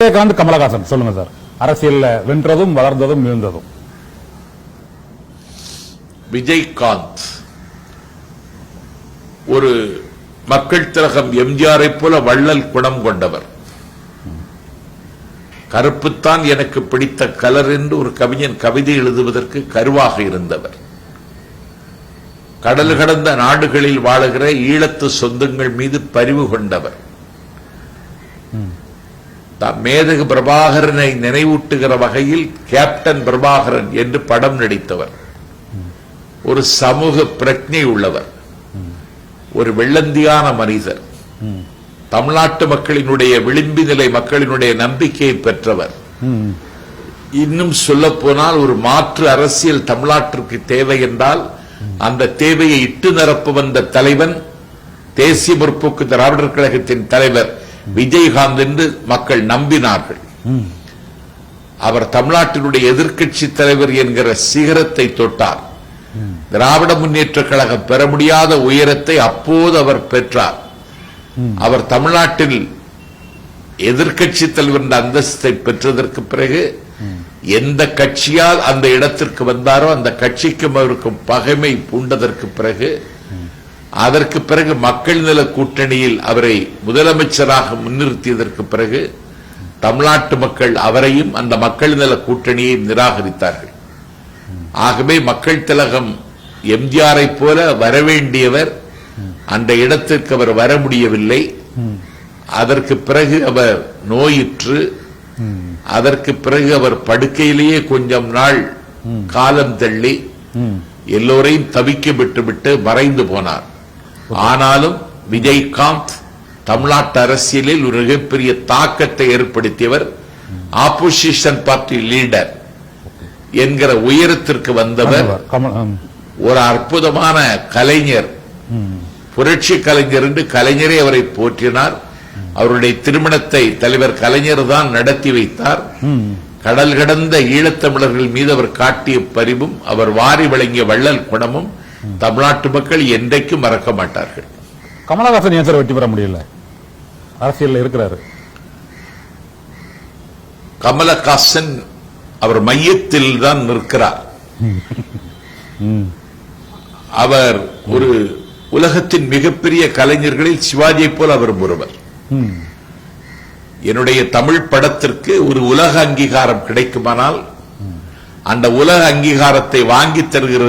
விஜயகாந்த், கமலஹாசன் சொல்லுங்க சார். அரசியல்ல வென்றதும் வளர்ந்ததும் வீழ்ந்ததும். விஜயகாந்த் ஒரு மக்கள் திலகம் எம்ஜிஆரை போல வள்ளல் குணம் கொண்டவர். கருப்புத்தான் எனக்கு பிடித்த கலர் என்று ஒரு கவிஞன் கவிதை எழுதுவதற்கு கருவாக இருந்தவர். கடல் கடந்த நாடுகளில் வாழுகிற ஈழத்து சொந்தங்கள் மீது பரிவு கொண்டவர். மேதகு பிரபாகரனை நினைவூட்டுகிற வகையில் கேப்டன் பிரபாகரன் என்று படம் நடித்தவர். ஒரு சமூக பிரஜை உள்ளவர், ஒரு வெள்ளந்தியான மனிதர், தமிழ்நாட்டு மக்களினுடைய விளிம்பி நிலை மக்களினுடைய நம்பிக்கையை பெற்றவர். இன்னும் சொல்ல போனால் ஒரு மாற்று அரசியல் தமிழ்நாட்டிற்கு தேவை என்றால் அந்த தேவையை இட்டு நிரப்ப வந்த தலைவன் தேசிய முற்போக்கு திராவிடர் கழகத்தின் தலைவர் விஜயகாந்த் என்று மக்கள் நம்பினார்கள். அவர் தமிழ்நாட்டினுடைய எதிர்க்கட்சி தலைவர் என்கிற சிகரத்தை தொட்டார். திராவிட முன்னேற்ற கழகம் பெற முடியாத உயரத்தை அப்போது அவர் பெற்றார். அவர் தமிழ்நாட்டில் எதிர்க்கட்சி தலைவர் என்ற அந்தஸ்தை பெற்றதற்கு பிறகு எந்த கட்சியால் அந்த இடத்திற்கு வந்தாரோ அந்த கட்சிக்கும் அவருக்கும் பகைமை பூண்டதற்கு பிறகு அதற்கு பிறகு மக்கள் நல கூட்டணியில் அவரை முதலமைச்சராக முன்னிறுத்தியதற்கு பிறகு தமிழ்நாட்டு மக்கள் அவரையும் அந்த மக்கள் நல கூட்டணியை நிராகரித்தார்கள். ஆகவே மக்கள் திலகம் எம்ஜிஆரை போல வரவேண்டியவர் அந்த இடத்திற்கு அவர் வர முடியவில்லை. அதற்கு பிறகு அவர் நோயுற்று, அதற்கு பிறகு அவர் படுக்கையிலேயே கொஞ்சம் நாள் காலம் தள்ளி எல்லோரையும் தவிக்க விட்டுவிட்டு மறைந்து போனார். ஆனாலும் விஜயகாந்த் தமிழ்நாட்டு அரசியலில் ஒரு மிகப்பெரிய தாக்கத்தை ஏற்படுத்தியவர். ஆப்போசிஷன் பார்ட்டி லீடர் என்கிற உயரத்திற்கு வந்தவர். ஒரு அற்புதமான கலைஞர், புரட்சி கலைஞர் என்று கலைஞரே அவரை போற்றினார். அவருடைய திருமணத்தை தலைவர் கலைஞர் தான் நடத்தி வைத்தார். கடல் கடந்த ஈழத்தமிழர்கள் மீது அவர் காட்டிய பரிவும் அவர் வாரி வழங்கிய வள்ளல் குணமும் தமிழ்நாட்டு மக்கள் என்றைக்கும் மறக்க மாட்டார்கள். கமலஹாசன் ஏன் சார் வெற்றி பெற முடியல? அரசியல் இருக்கிறாரு. கமலஹாசன் அவர் மையத்தில் தான் நிற்கிறார். அவர் ஒரு உலகத்தின் மிகப்பெரிய கலைஞர்களில் சிவாஜியை போல் அவர் ஒருவர். என்னுடைய தமிழ் படத்திற்கு ஒரு உலக அங்கீகாரம் கிடைக்குமானால் அந்த உலக அங்கீகாரத்தை வாங்கி தருகிற